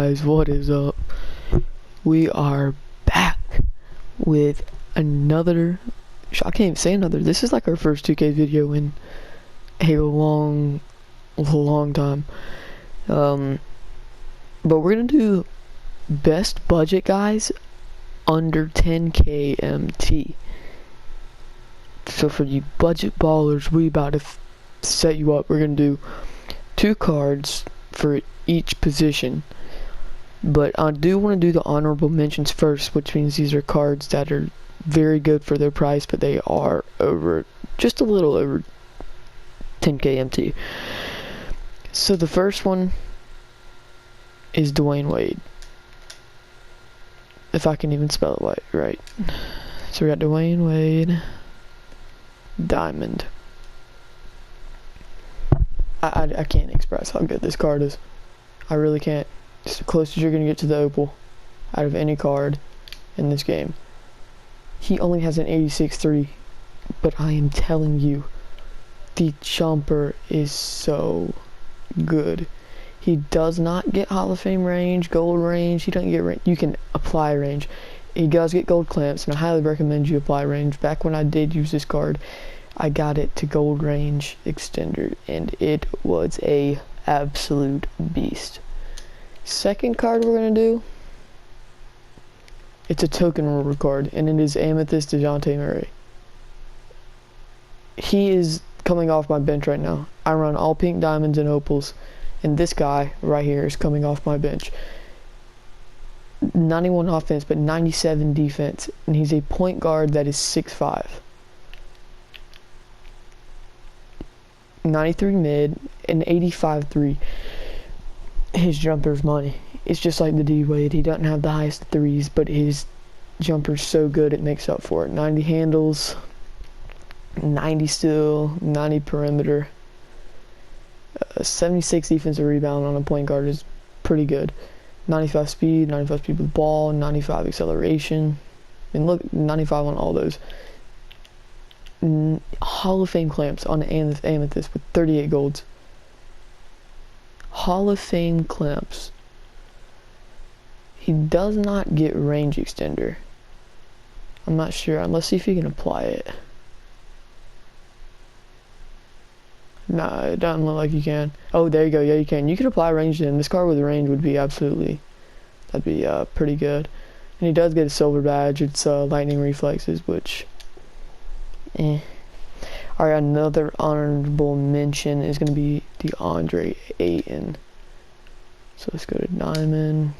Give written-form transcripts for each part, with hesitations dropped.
guys, what is up? We are back with another, I can't even say another, this is like our first 2K video in a long time. But we're gonna do best budget guys under 10K MT. So for you budget ballers, we about to set you up. We're gonna do 2 cards for each position, but I do want to do the honorable mentions first, which means these are cards that are very good for their price, but they are over, just a little over 10K MT. So the first one is Dwyane Wade, if I can even spell it right. So we got Dwyane Wade, Diamond. I can't express how good this card is. I really can't. It's the closest you're gonna get to the opal out of any card in this game. He only has an 86.3, but I am telling you, the jumper is so good. He does not get Hall of Fame range, gold range. He doesn't get range. You can apply range. He does get gold clamps, and I highly recommend you apply range. Back when I did use this card, I got it to gold range extender, and it was a absolute beast. Second card we're gonna do, it's a token ruler card, and it is Amethyst Ronald Murray. He is coming off my bench right now. I run all pink diamonds and opals, and this guy right here is coming off my bench. 91 offense, but 97 defense, and he's a point guard that is 6'5". 93 mid and 85-3. His jumper's money. It's just like the D Wade. He doesn't have the highest threes, but his jumper's so good it makes up for it. 90 handles, 90 steal, 90 perimeter, 76 defensive rebound on a point guard is pretty good. 95 speed with the ball, 95 acceleration. I mean, look, 95 on all those. Hall of Fame clamps on Amethyst with 38 golds. Hall of Fame clamps. He does not get range extender. I'm not sure. Let's see if he can apply it. Nah, it doesn't look like you can. Oh, there you go. Yeah, you can. You can apply range in. This card with range would be absolutely, that'd be pretty good. And he does get a silver badge. It's lightning reflexes, which Alright, another honorable mention is going to be the Ayton. So let's go to Diamond.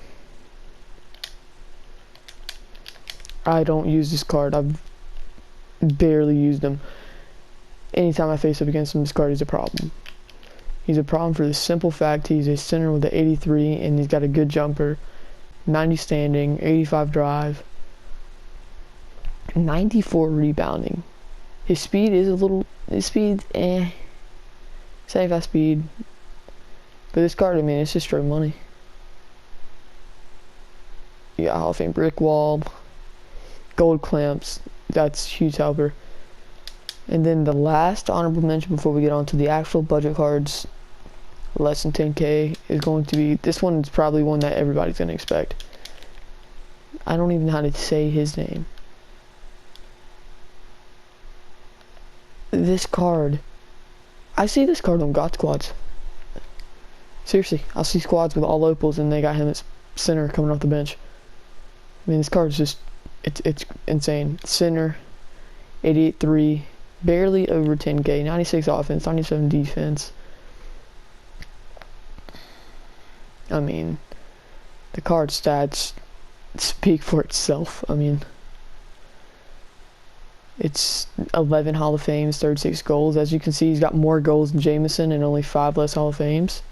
I don't use this card. I've barely used him. Anytime I face up against him, this card is a problem. He's a problem for the simple fact he's a center with the 83, and he's got a good jumper. 90 standing, 85 drive, 94 rebounding. His speed is a little, 75 speed. But this card, I mean, it's just straight money. You got Hall of Fame brick wall, gold clamps, that's huge helper. And then the last honorable mention before we get on to the actual budget cards, less than 10K, is going to be, this one is probably one that everybody's going to expect. I don't even know how to say his name. This card, I see this card on God squads. Seriously, I see squads with all opals and they got him at center coming off the bench. I mean, this card is just, it's insane. Center, 88-3, barely over 10K, 96 offense, 97 defense. I mean, the card stats speak for itself. I mean, it's 11 Hall of Fames, 36 goals. As you can see, he's got more goals than Jameson and only 5 less Hall of Fames.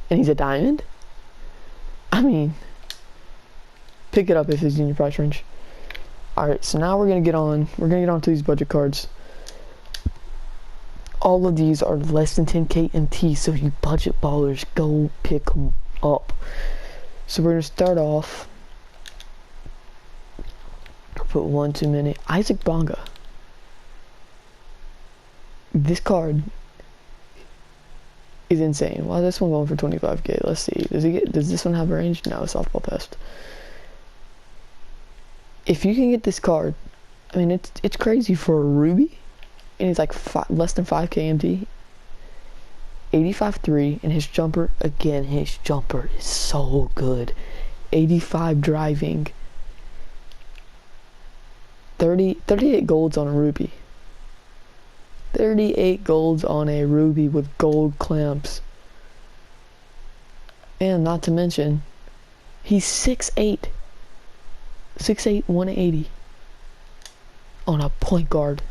And he's a diamond? I mean, pick it up if he's in your price range. Alright, so now we're gonna get on to these budget cards. All of these are less than 10K MT, so you budget ballers, go pick them up. So we're gonna start off. Put one too many. Isaac Bamba. This card is insane. Why is this one going for 25k? Let's see. Does this one have a range? No, softball pest. If you can get this card, I mean, it's crazy for a ruby, and it's like less than 5k MT. 85-3, and his jumper, again, his jumper is so good. 85 driving. 38 golds on a ruby. 38 golds on a ruby with gold clamps. And not to mention, he's 6'8". 6'8", 180. On a point guard.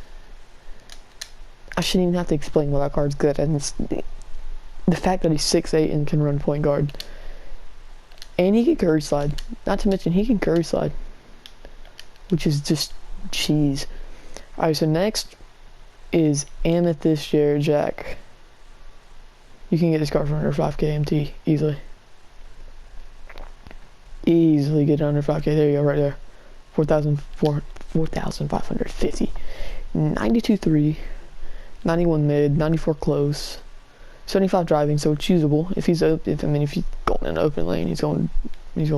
I shouldn't even have to explain why that card's good. And it's the fact that he's 6'8" and can run point guard. And he can curry slide. Not to mention, he can curry slide. Which is just cheese. Alright, so next is Amethyst Jack. You can get this card for under 5k MT easily. Easily get it under 5k. There you go, right there. 4,550. 92-3. 91 mid. 94 close. 75 driving, so it's usable. If he's open, if he's going in an open lane, he's going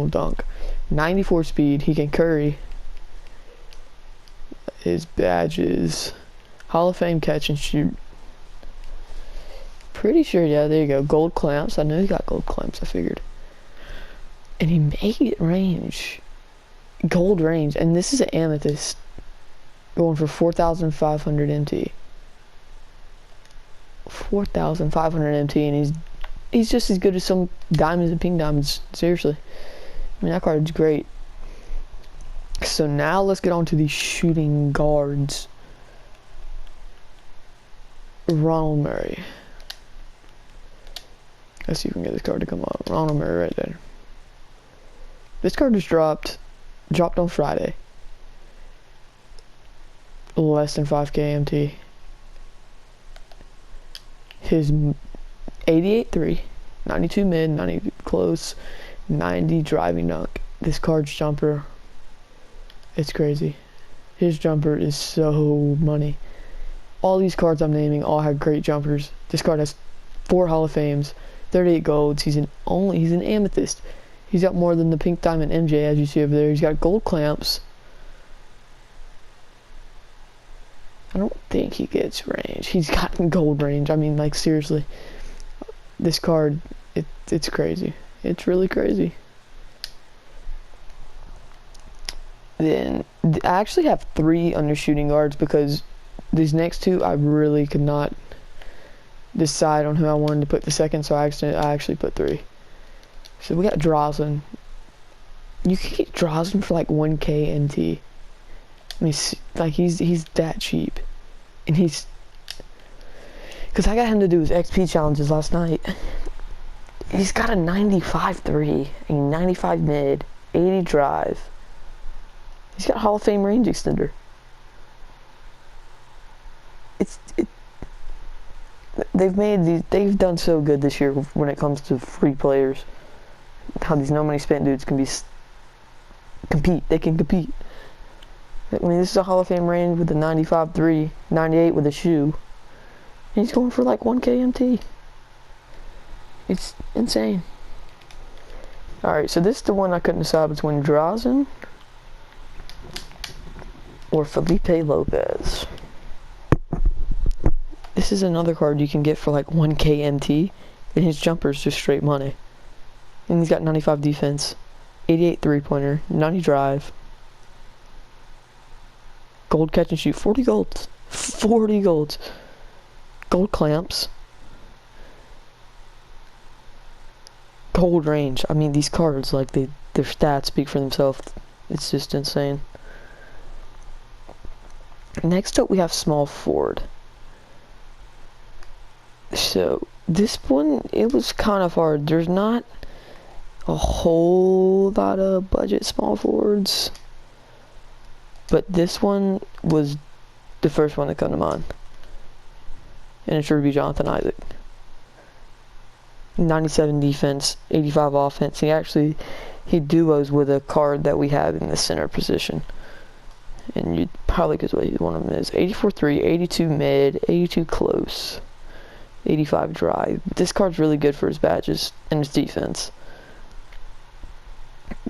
dunk. 94 speed. He can curry. His badges. Hall of Fame catch and shoot. Pretty sure, yeah, there you go. Gold clamps. I knew he got gold clamps, I figured. And he made it range. Gold range. And this is an Amethyst. Going for 4,500 MT. 4,500 MT, and he's just as good as some diamonds and pink diamonds. Seriously. I mean, that card's great. So now let's get on to the shooting guards. Ronald Murray. Let's see if we can get this card to come up. Ronald Murray right there. This card just dropped on Friday. Less than 5k MT. His 88-3, 92 mid, 90 close, 90 driving dunk. This card's jumper, it's crazy. His jumper is so money. All these cards I'm naming all have great jumpers. This card has 4 Hall of Fames, 38 golds. He's an Amethyst. He's got more than the pink diamond MJ, as you see over there. He's got gold clamps. I don't think he gets range. He's got gold range. I mean, like, seriously. This card, it's crazy. It's really crazy. Then, I actually have 3 under shooting guards because these next 2, I really could not decide on who I wanted to put the second, so I actually put 3. So we got Drozlen. You can get Drozlen for like 1k NT. I mean, like, he's that cheap. And he's... Because I got him to do his XP challenges last night. He's got a 95-3, a 95 mid, 80 drive. He's got Hall of Fame range extender. They've done so good this year when it comes to free players. How these no money spent dudes can compete. They can compete. I mean, this is a Hall of Fame range with a 95-3, 98 with a shoe. And he's going for like 1k MT. It's insane. Alright, so this is the one I couldn't decide between Drozlen or Felipe Lopez. This is another card you can get for like 1k MT, and his jumper's just straight money. And he's got 95 defense, 88 3-pointer, 90 drive. Gold catch and shoot, 40 golds. 40 golds. Gold clamps. Gold range. I mean, these cards, like, their stats speak for themselves. It's just insane. Next up, we have small forward. So, this one, it was kind of hard. There's not a whole lot of budget small forwards. But this one was the first one to come to mind. And it should be Jonathan Isaac. 97 defense, 85 offense. He duos with a card that we have in the center position. And you probably, because what one of them is 84-3, 82 mid, 82 close, 85 drive. This card's really good for his badges and his defense.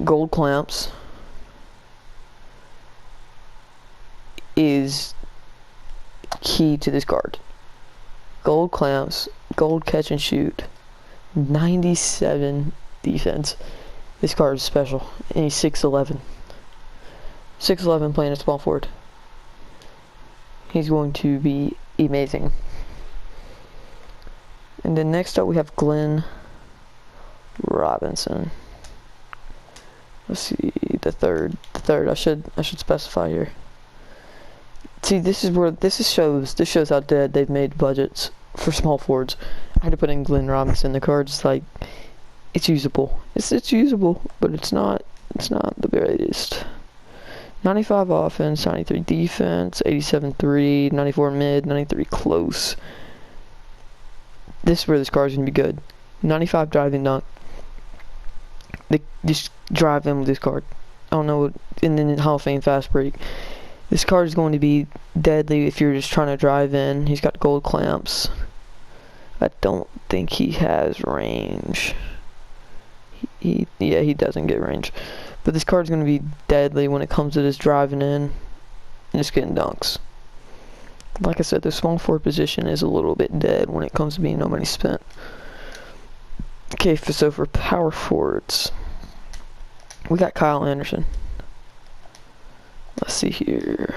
Gold clamps is key to this card. Gold clamps, gold catch and shoot, 97 defense. This card is special, and he's 6'11". 6'11" playing a small forward. He's going to be amazing. And then next up we have Glen Robinson. Let's see, the third. I should specify here. See, this shows how dead they've made budgets for small forwards. I had to put in Glen Robinson. The card's like, it's usable. It's usable, but it's not the greatest. 95 offense, 93 defense, 87 3, 94 mid, 93 close. This is where this card's gonna be good. 95 driving dunk. They just drive in with this card. I don't know what, and then Hall of Fame fast break. This card is going to be deadly if you're just trying to drive in. He's got gold clamps. I don't think he has range. Yeah, he doesn't get range. But this card's going to be deadly when it comes to this driving in and just getting dunks. Like I said, the small forward position is a little bit dead when it comes to being no money spent. Okay, so for power forwards, we got Kyle Anderson. Let's see here.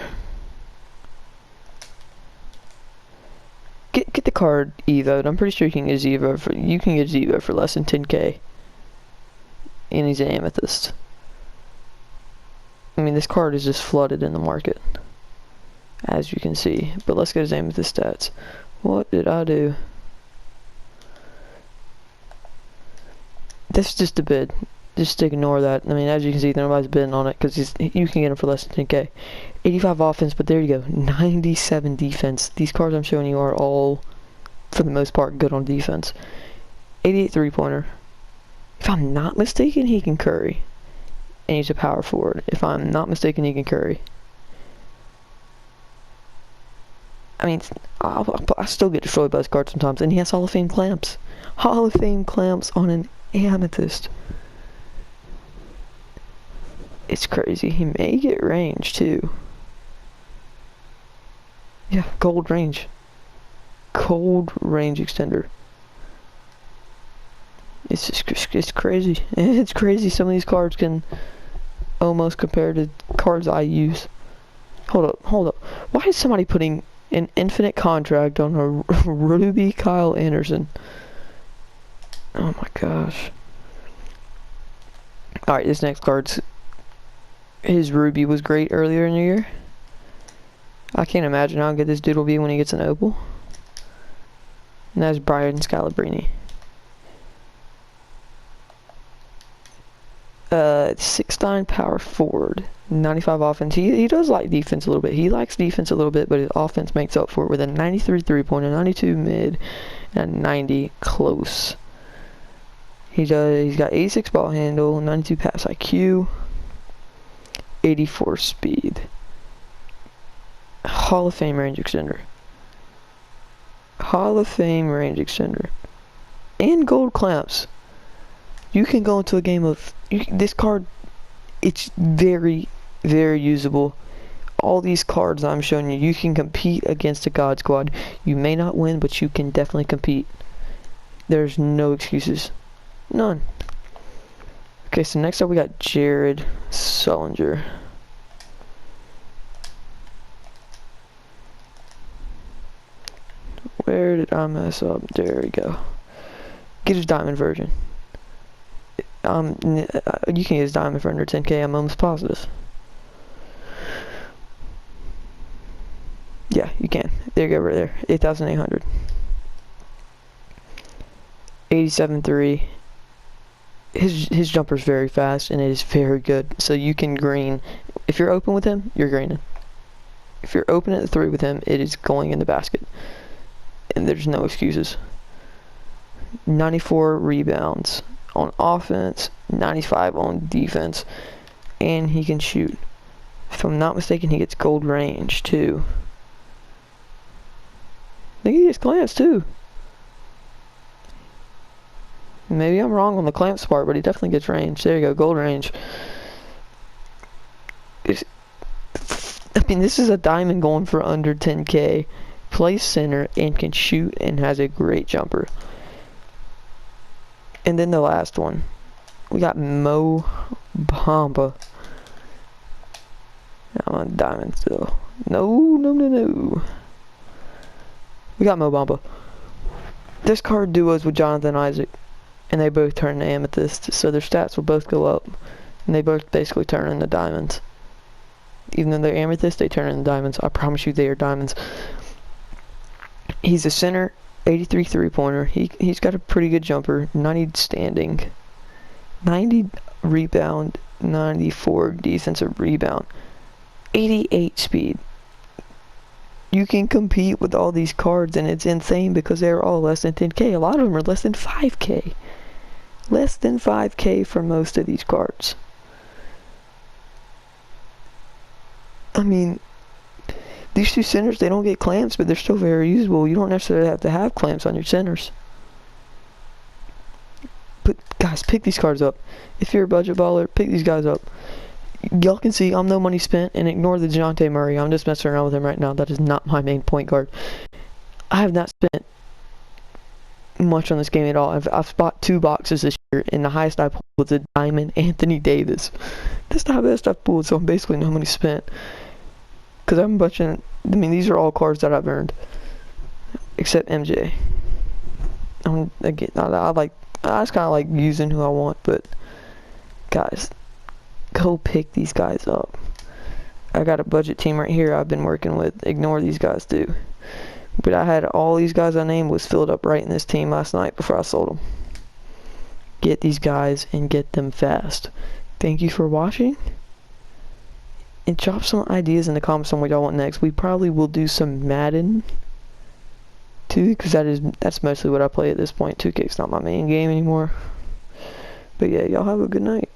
Get the card evoed. I'm pretty sure you can get his evo for less than 10k. And he's an Amethyst. I mean, this card is just flooded in the market, as you can see. But let's get his Amethyst stats. What did I do? This is just a bid. Just ignore that. I mean, as you can see, nobody's bidding on it because you can get him for less than 10k. 85 offense, but there you go. 97 defense. These cards I'm showing you are all, for the most part, good on defense. 88 three-pointer. If I'm not mistaken, he can curry. And he's a power forward. If I'm not mistaken, he can curry. I mean, I still get destroyed by this card sometimes. And he has Hall of Fame clamps. Hall of Fame clamps on an Amethyst. It's crazy. He may get range too. Yeah, gold range. Gold range extender. It's just, it's crazy. It's crazy. Some of these cards can almost compare to cards I use. Hold up. Why is somebody putting an infinite contract on a Ruby Kyle Anderson? Oh my gosh. Alright, this next card's, his Ruby was great earlier in the year. I can't imagine how good this dude will be when he gets an opal. And that's Brian Scalibrini. 6'9" power forward, 95 offense. He does like defense a little bit. He likes defense a little bit, but his offense makes up for it with a 93 three-pointer, 92 mid, and 90 close. He's got 86 ball handle, 92 pass IQ, 84 speed. Hall of Fame range extender. Hall of Fame range extender. And gold clamps. You can go into a game of this card. It's very, very usable. All these cards I'm showing you, you can compete against a God Squad. You may not win, but you can definitely compete. There's no excuses. None. Okay, so next up we got Jared Sullinger. Where did I mess up? There we go. Get his diamond version. You can get his diamond for under 10k, I'm almost positive. Yeah, you can. There you go, right there. 8,800. 87 3. His jumper's very fast and it is very good. So you can green. If you're open with him, you're greening. If you're open at the 3 with him, it is going in the basket. And there's no excuses. 94 rebounds on offense, 95 on defense, and he can shoot. If I'm not mistaken, he gets gold range too. I think he gets clamps too. Maybe I'm wrong on the clamps part, but he definitely gets range. There you go, gold range. I mean, this is a diamond going for under 10k. Plays center and can shoot and has a great jumper. And then the last one. We got Bamba. I'm on diamond still. No. We got Bamba. This card duos with Jonathan Isaac, and they both turn to Amethyst, so their stats will both go up, and they both basically turn into diamonds. Even though they're Amethyst, they turn into diamonds. I promise you they are diamonds. He's a center, 83 3-pointer. He's got a pretty good jumper, 90 standing, 90 rebound, 94 defensive rebound, 88 speed. You can compete with all these cards, and it's insane because they're all less than 10k. A lot of them are less than 5k. Less than 5k for most of these cards. I mean, these two centers, they don't get clamps, but they're still very usable. You don't necessarily have to have clamps on your centers. But guys, pick these cards up. If you're a budget baller, pick these guys up. Y'all can see I'm no money spent, and ignore the Dwyane Murray. I'm just messing around with him right now. That is not my main point guard. I have not spent much on this game at all. I've bought 2 boxes this year, and the highest I pulled was a Diamond Anthony Davis. That's the best I've pulled, so I'm basically no money spent. Because I'm budgeting. I mean, these are all cards that I've earned, except MJ. I just kind of like using who I want, but guys, go pick these guys up. I got a budget team right here I've been working with. Ignore these guys too. But I had all these guys I named was filled up right in this team last night before I sold them. Get these guys and get them fast. Thank you for watching. And drop some ideas in the comments on what y'all want next. We probably will do some Madden too, because that's mostly what I play at this point. 2K's not my main game anymore. But yeah, y'all have a good night.